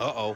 Uh-oh.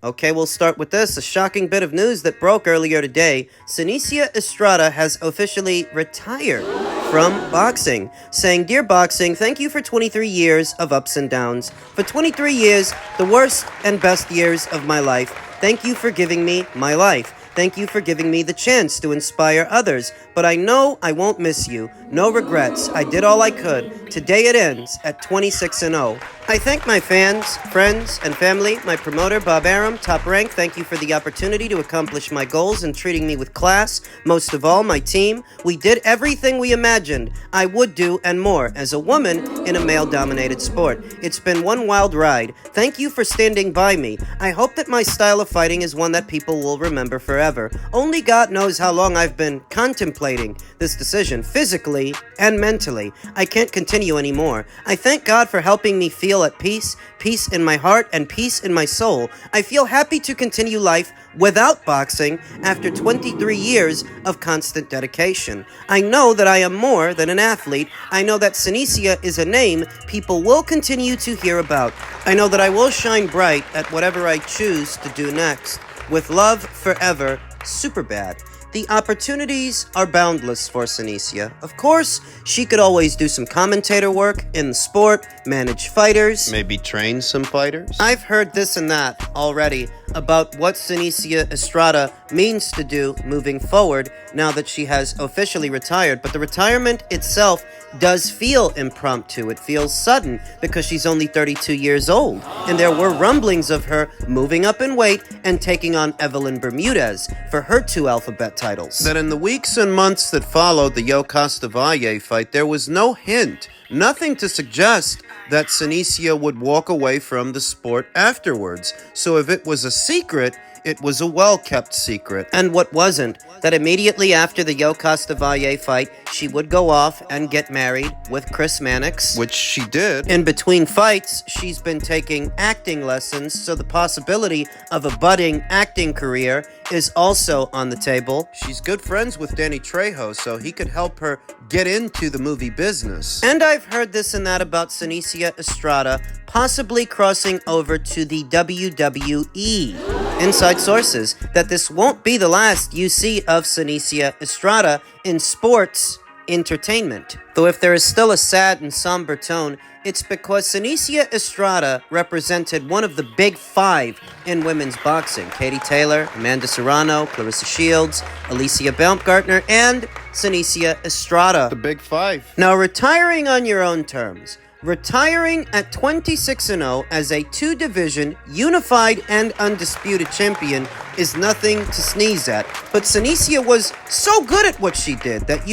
Okay, we'll start with this. A shocking bit of news that broke earlier today. Seniesa Estrada has officially retired from boxing, saying, "Dear boxing, thank you for 23 years of ups and downs. For 23 years, the worst and best years of my life. Thank you for giving me my life. Thank you for giving me the chance to inspire others. But I know I won't miss you. No regrets. I did all I could. Today it ends at 26-0. I thank my fans, friends, and family, my promoter, Bob Arum, Top Rank. Thank you for the opportunity to accomplish my goals and treating me with class. Most of all, my team. We did everything we imagined I would do and more as a woman in a male-dominated sport. It's been one wild ride. Thank you for standing by me. I hope that my style of fighting is one that people will remember forever. Only God knows how long I've been contemplating this decision, physically and mentally. I can't continue anymore. I thank God for helping me feel at peace, peace in my heart, and peace in my soul. I feel happy to continue life without boxing after 23 years of constant dedication. I know that I am more than an athlete. I know that Seniesa is a name people will continue to hear about. I know that I will shine bright at whatever I choose to do next. With love forever, Superbad." The opportunities are boundless for Seniesa. Of course, she could always do some commentator work in the sport, manage fighters. Maybe train some fighters? I've heard this and that already about what Seniesa Estrada means to do moving forward now that she has officially retired. But the retirement itself does feel impromptu. It feels sudden because she's only 32 years old. And there were rumblings of her moving up in weight and taking on Evelyn Bermudez for her 2 alphabet titles. That in the weeks and months that followed the Costa Valle fight, there was no hint, nothing to suggest that Seniesa would walk away from the sport afterwards. So if it was a secret, it was a well-kept secret. And what wasn't? That immediately after the Costa Valle fight, she would go off and get married with Chris Mannix. Which she did. In between fights, she's been taking acting lessons, so the possibility of a budding acting career is also on the table. She's good friends with Danny Trejo, so he could help her get into the movie business. And I've heard this and that about Seniesa Estrada possibly crossing over to the WWE. Inside sources that this won't be the last you see of Seniesa Estrada in sports entertainment. Though if there is still a sad and somber tone, it's because Seniesa Estrada represented one of the big 5 in women's boxing. Katie Taylor, Amanda Serrano, Clarissa Shields, Alicia Baumgartner, and Seniesa Estrada. The big 5. Now, retiring on your own terms, retiring at 26-0 as a 2-division, unified and undisputed champion is nothing to sneeze at. But Seniesa was so good at what she did that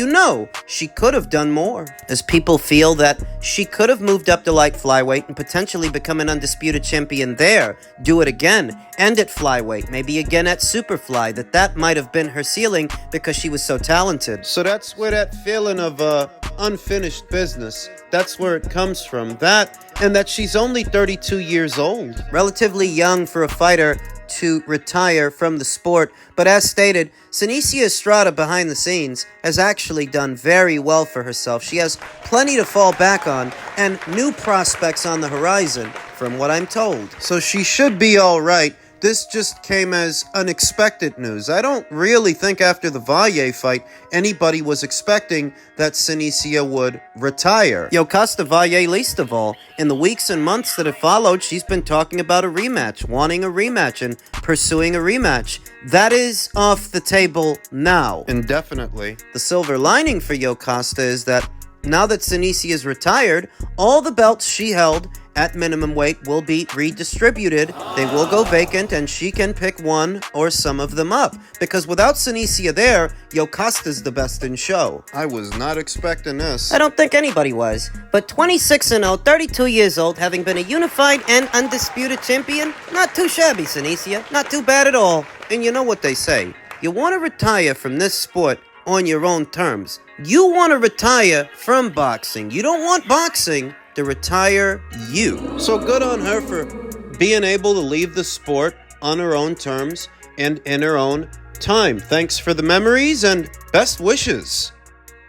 she could have done more. As people feel that she could have moved up to light flyweight and potentially become an undisputed champion there, do it again, and at flyweight, maybe again at superfly, that might have been her ceiling because she was so talented. So that's where that feeling of unfinished business, that's where it comes from. That, and that she's only 32 years old. Relatively young for a fighter to retire from the sport, but as stated, Seniesa Estrada behind the scenes has actually done very well for herself. She has plenty to fall back on and new prospects on the horizon, from what I'm told. So she should be all right this just came as unexpected news. I don't really think after the Valle fight, anybody was expecting that Seniesa would retire. Yokasta Valle least of all. In the weeks and months that have followed, she's been talking about a rematch, wanting a rematch, and pursuing a rematch. That is off the table now. Indefinitely. The silver lining for Yokasta is that now that Seniesa is retired, all the belts she held at minimum weight will be redistributed. They will go vacant, and she can pick one or some of them up. Because without Seniesa there, Yokasta's the best in show. I was not expecting this. I don't think anybody was. But 26-0, 32 years old, having been a unified and undisputed champion, not too shabby, Seniesa. Not too bad at all. And you know what they say, you want to retire from this sport on your own terms. You want to retire from boxing. You don't want boxing to retire you. So good on her for being able to leave the sport on her own terms and in her own time. Thanks for the memories and best wishes.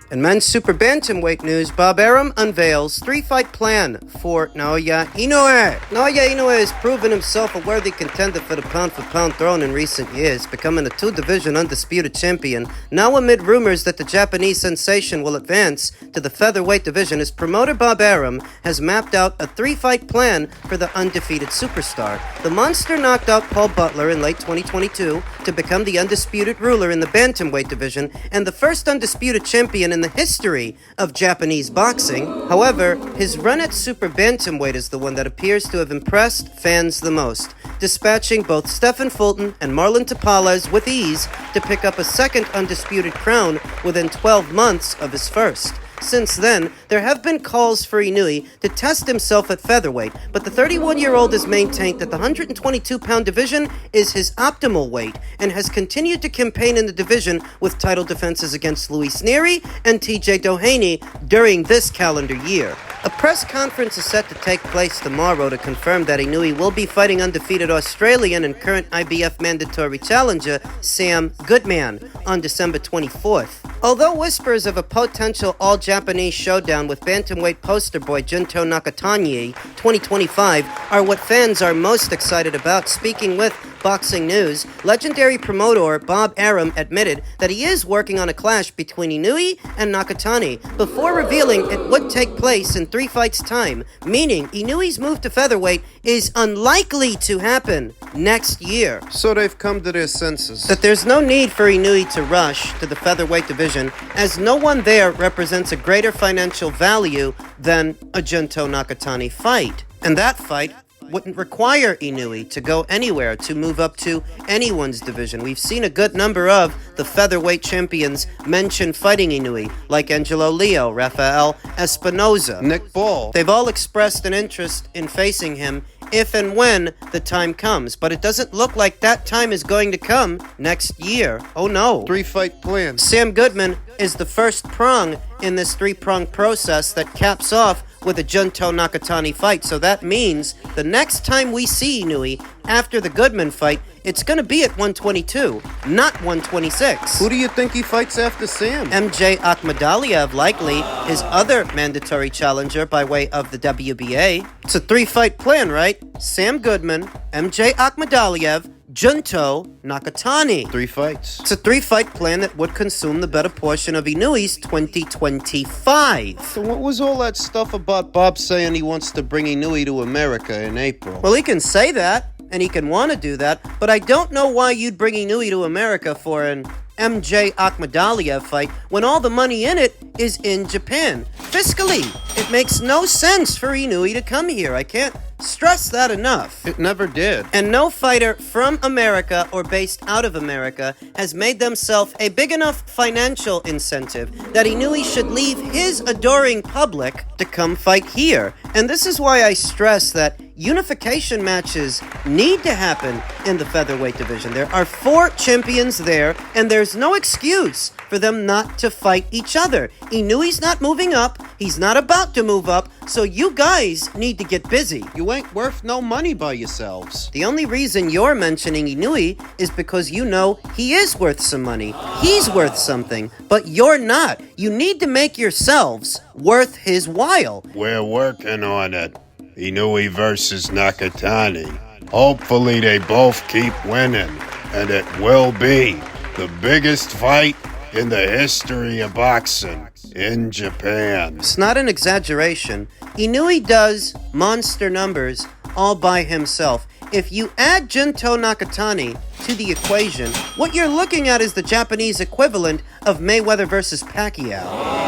In men's super bantamweight news, Bob Arum unveils 3-fight plan for Naoya Inoue. Naoya Inoue has proven himself a worthy contender for the pound-for-pound throne in recent years, becoming a 2-division undisputed champion. Now amid rumors that the Japanese sensation will advance to the featherweight division, his promoter Bob Arum has mapped out a 3-fight plan for the undefeated superstar. The monster knocked out Paul Butler in late 2022 to become the undisputed ruler in the bantamweight division and the first undisputed champion in the history of Japanese boxing. However, his run at super bantamweight is the one that appears to have impressed fans the most, dispatching both Stephen Fulton and Marlon Tapales with ease to pick up a second undisputed crown within 12 months of his first. Since then, there have been calls for Inoue to test himself at featherweight, but the 31-year-old has maintained that the 122-pound division is his optimal weight and has continued to campaign in the division with title defenses against Luis Neri and TJ Doheny during this calendar year. A press conference is set to take place tomorrow to confirm that Inoue will be fighting undefeated Australian and current IBF mandatory challenger Sam Goodman on December 24th. Although whispers of a potential all-Japanese showdown with bantamweight poster boy Junto Nakatani 2025 are what fans are most excited about, speaking with Boxing News, legendary promoter Bob Arum admitted that he is working on a clash between Inoue and Nakatani before revealing it would take place in 3 fights' time, meaning Inoue's move to featherweight is unlikely to happen next year. So they've come to their senses. That there's no need for Inoue to rush to the featherweight division, as no one there represents a greater financial value than a Junto Nakatani fight. And that fight wouldn't require Inoue to go anywhere to move up to anyone's division. We've seen a good number of the featherweight champions mention fighting Inoue, like Angelo Leo, Rafael Espinoza, Nick Ball. They've all expressed an interest in facing him if and when the time comes, but it doesn't look like that time is going to come next year. Oh no. 3-fight plan. Sam Goodman is the first prong in this 3-prong process that caps off with a Junto Nakatani fight, so that means the next time we see Inoue after the Goodman fight, it's going to be at 122, not 126. Who do you think he fights after Sam? MJ Akhmadaliev, likely his other mandatory challenger by way of the WBA. It's a 3-fight plan, right? Sam Goodman, MJ Akhmadaliev, Junto Nakatani. 3 fights. It's a 3-fight plan that would consume the better portion of Inoue's 2025. So what was all that stuff about Bob saying he wants to bring Inoue to America in April? Well, he can say that, and he can want to do that, but I don't know why you'd bring Inoue to America for an MJ Akhmadaliev fight when all the money in it is in Japan. Fiscally, it makes no sense for Inoue to come here. I can't stress that enough. It never did. And no fighter from America or based out of America has made themselves a big enough financial incentive that Inoue should leave his adoring public to come fight here. And this is why I stress that unification matches need to happen in the featherweight division. There are 4 champions there, and there's no excuse for them not to fight each other. Inoue's not moving up. He's not about to move up. So you guys need to get busy. You ain't worth no money by yourselves. The only reason you're mentioning Inoue is because you know he is worth some money. He's worth something, but you're not. You need to make yourselves worth his while. We're working on it. Inoue versus Nakatani. Hopefully they both keep winning, and it will be the biggest fight in the history of boxing in Japan. It's not an exaggeration. Inoue does monster numbers all by himself. If you add Junto Nakatani to the equation, what you're looking at is the Japanese equivalent of Mayweather versus Pacquiao.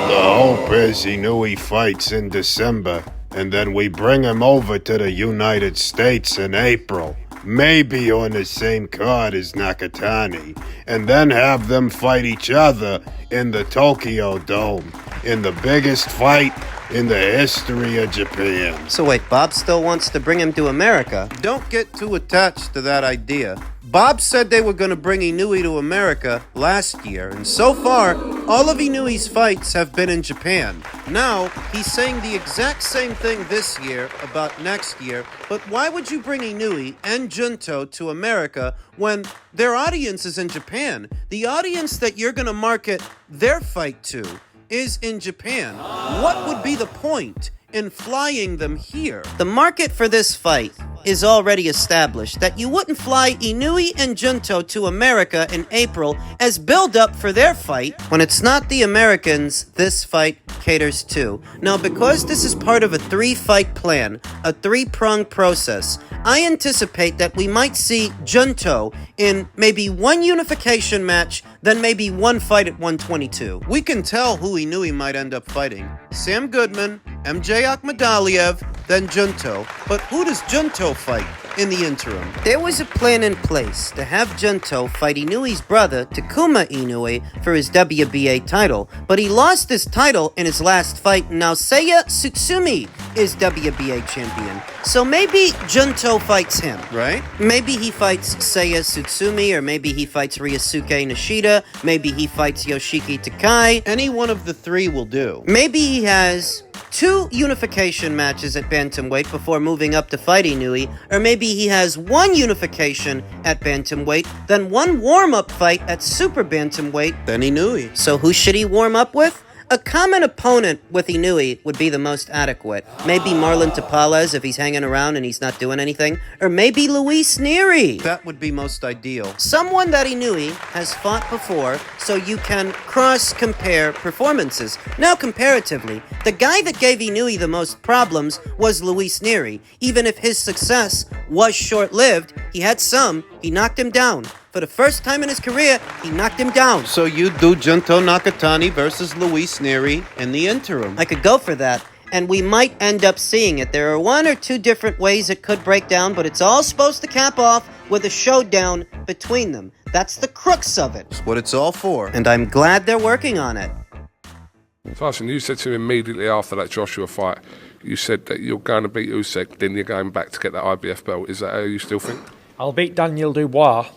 The hope is Inoue fights in December, and then we bring him over to the United States in April. Maybe on the same card as Nakatani, and then have them fight each other in the Tokyo Dome, in the biggest fight in the history of Japan. So wait, Bob still wants to bring him to America? Don't get too attached to that idea. Bob said they were going to bring Inoue to America last year, and so far, all of Inoue's fights have been in Japan. Now, he's saying the exact same thing this year about next year, but why would you bring Inoue and Junto to America when their audience is in Japan? The audience that you're going to market their fight to is in Japan. What would be the point in flying them here? The market for this fight is already established, that you wouldn't fly Inoue and Junto to America in April as build-up for their fight when it's not the Americans this fight caters to. Now, because this is part of a 3-fight plan, a 3-pronged process, I anticipate that we might see Junto in maybe one unification match, then maybe one fight at 122. We can tell who Inoue might end up fighting. Sam Goodman, MJ Akhmadaliev, then Junto. But who does Junto fight in the interim? There was a plan in place to have Junto fight Inoue's brother, Takuma Inoue, for his WBA title, but he lost his title in his last fight, and now Seiya Tsutsumi is WBA champion. So maybe Junto fights him. Right? Maybe he fights Seiya Tsutsumi, or maybe he fights Ryosuke Nishida, maybe he fights Yoshiki Takai. Any one of the three will do. Maybe he has 2 unification matches at bantamweight before moving up to fight Inoue, or maybe he has 1 unification at bantamweight, then 1 warm-up fight at super bantamweight. Then Inoue. So who should he warm up with? A common opponent with Inoue would be the most adequate. Maybe Marlon Tapales if he's hanging around and he's not doing anything. Or maybe Luis Neri. That would be most ideal. Someone that Inoue has fought before, so you can cross-compare performances. Now, comparatively, the guy that gave Inoue the most problems was Luis Neri. Even if his success was short-lived, he had some, he knocked him down. For the first time in his career, he knocked him down. So you do Junto Nakatani versus Luis Neri in the interim. I could go for that, and we might end up seeing it. There are 1 or 2 different ways it could break down, but it's all supposed to cap off with a showdown between them. That's the crux of it. That's what it's all for. And I'm glad they're working on it. Tyson, you said to him immediately after that Joshua fight, you said that you're going to beat Usyk, then you're going back to get that IBF belt. Is that how you still think? I'll beat Daniel Dubois,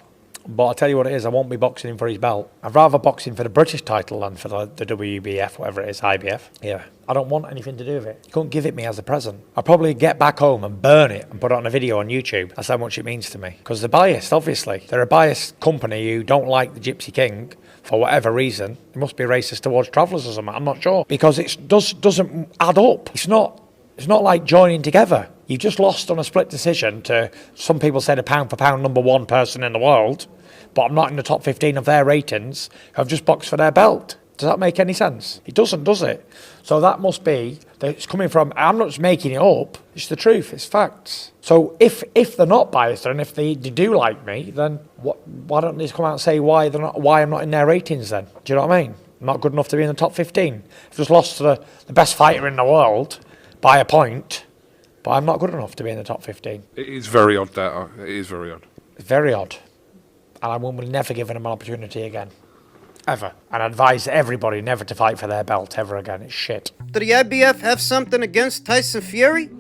but I'll tell you what it is, I won't be boxing him for his belt. I'd rather box him for the British title than for the WBF, whatever it is, IBF. Yeah, I don't want anything to do with it. You couldn't give it me as a present. I'll probably get back home and burn it and put it on a video on YouTube. That's how much it means to me. Because they're biased, obviously. They're a biased company who don't like the Gypsy King for whatever reason. It must be racist towards travellers or something, I'm not sure. Because it doesn't add up. It's not like joining together. You just lost on a split decision to, some people said, a pound for pound number 1 person in the world, but I'm not in the top 15 of their ratings who have just boxed for their belt. Does that make any sense? It doesn't, does it? So that must be, that it's coming from, I'm not just making it up, it's the truth, it's facts. So if they're not biased and if they do like me, then why don't they just come out and say why I'm not in their ratings then? Do you know what I mean? I'm not good enough to be in the top 15. I've just lost to the best fighter in the world by a point, but I'm not good enough to be in the top 15. It is very odd, that. It is very odd. It's very odd. And I will never give them an opportunity again. Ever. And I advise everybody never to fight for their belt ever again. It's shit. Did the IBF have something against Tyson Fury?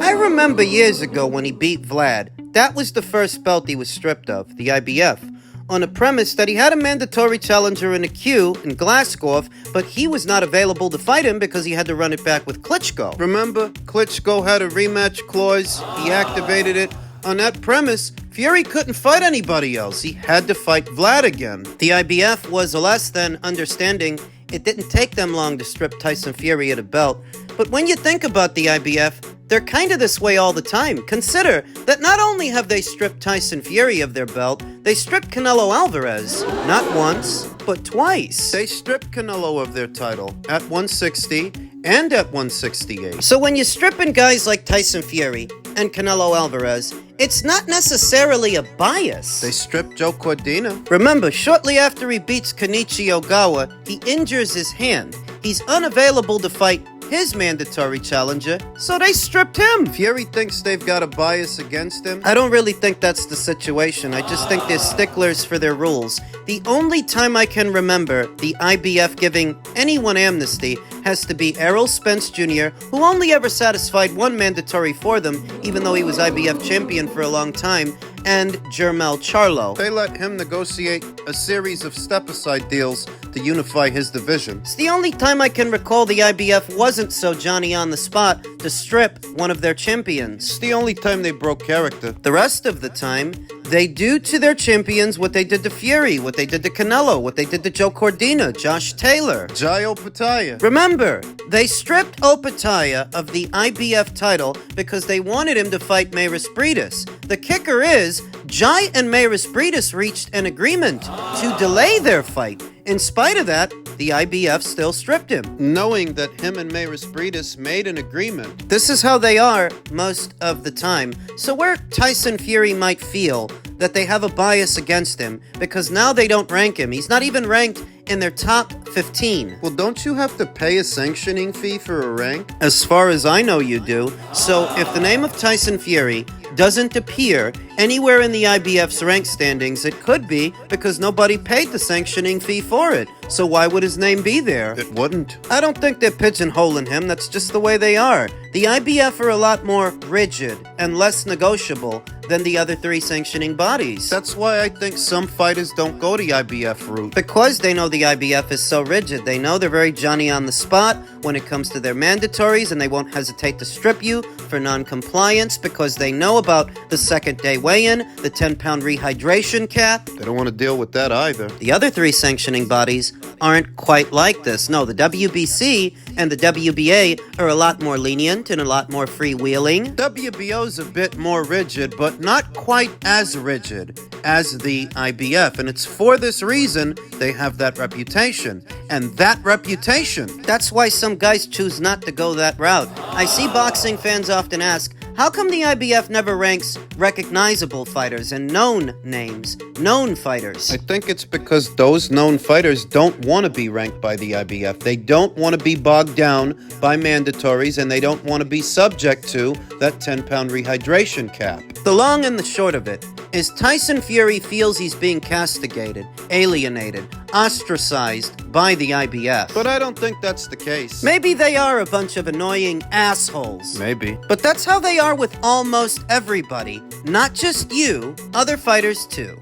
I remember years ago when he beat Vlad. That was the first belt he was stripped of, the IBF, on the premise that he had a mandatory challenger in the queue in Glasgow, but he was not available to fight him because he had to run it back with Klitschko. Remember, Klitschko had a rematch clause. He activated it. On that premise, Fury couldn't fight anybody else. He had to fight Vlad again. The IBF was less than understanding. It didn't take them long to strip Tyson Fury of the belt. But when you think about the IBF, they're kinda this way all the time. Consider that not only have they stripped Tyson Fury of their belt, they stripped Canelo Alvarez. Not once, but twice. They stripped Canelo of their title at 160 and at 168. So when you're stripping guys like Tyson Fury and Canelo Alvarez, it's not necessarily a bias. They stripped Joe Cordina. Remember, shortly after he beats Kenichi Ogawa, he injures his hand. He's unavailable to fight his mandatory challenger, so they stripped him. Fury thinks they've got a bias against him. I don't really think that's the situation. I just think they're sticklers for their rules. The only time I can remember the IBF giving anyone amnesty has to be Errol Spence Jr., who only ever satisfied one mandatory for them, even though he was IBF champion for a long time, and Jermel Charlo. They let him negotiate a series of step-aside deals to unify his division. It's the only time I can recall the IBF wasn't so Johnny on the spot to strip one of their champions. It's the only time they broke character. The rest of the time, they do to their champions what they did to Fury, what they did to Canelo, what they did to Joe Cordina, Josh Taylor. Jai Opataya. Remember, they stripped Opataya of the IBF title because they wanted him to fight Mayris Briedis. The kicker is, Jai and Mayris Briedis reached an agreement to delay their fight. In spite of that, the IBF still stripped him. Knowing that him and Mayris Briedis made an agreement. This is how they are most of the time. So where Tyson Fury might feel that they have a bias against him because now they don't rank him. He's not even ranked in their top 15. Well, don't you have to pay a sanctioning fee for a rank? As far as I know, you do. So if the name of Tyson Fury doesn't appear anywhere in the IBF's rank standings, it could be because nobody paid the sanctioning fee for it. So why would his name be there? It wouldn't. I don't think they're pigeonholing him. That's just the way they are. The IBF are a lot more rigid and less negotiable than the other three sanctioning bodies. That's why I think some fighters don't go the IBF route. Because they know the IBF is so rigid. They know they're very Johnny on the spot when it comes to their mandatories, and they won't hesitate to strip you for non-compliance because they know about the second day weigh-in, the 10-pound rehydration cap. They don't want to deal with that either. The other three sanctioning bodies aren't quite like this. No, the WBC and the WBA are a lot more lenient and a lot more freewheeling. WBO's a bit more rigid, but not quite as rigid as the IBF, and it's for this reason they have that reputation. And that reputation, that's why some guys choose not to go that route. I see boxing fans often ask, how come the IBF never ranks recognizable fighters and known names, known fighters? I think it's because those known fighters don't want to be ranked by the IBF. They don't want to be bogged down by mandatories, and they don't want to be subject to that 10-pound rehydration cap. The long and the short of it is Tyson Fury feels he's being castigated, alienated, ostracized by the IBF. But I don't think that's the case. Maybe they are a bunch of annoying assholes. Maybe. But that's how they are with almost everybody. Not just you, other fighters too.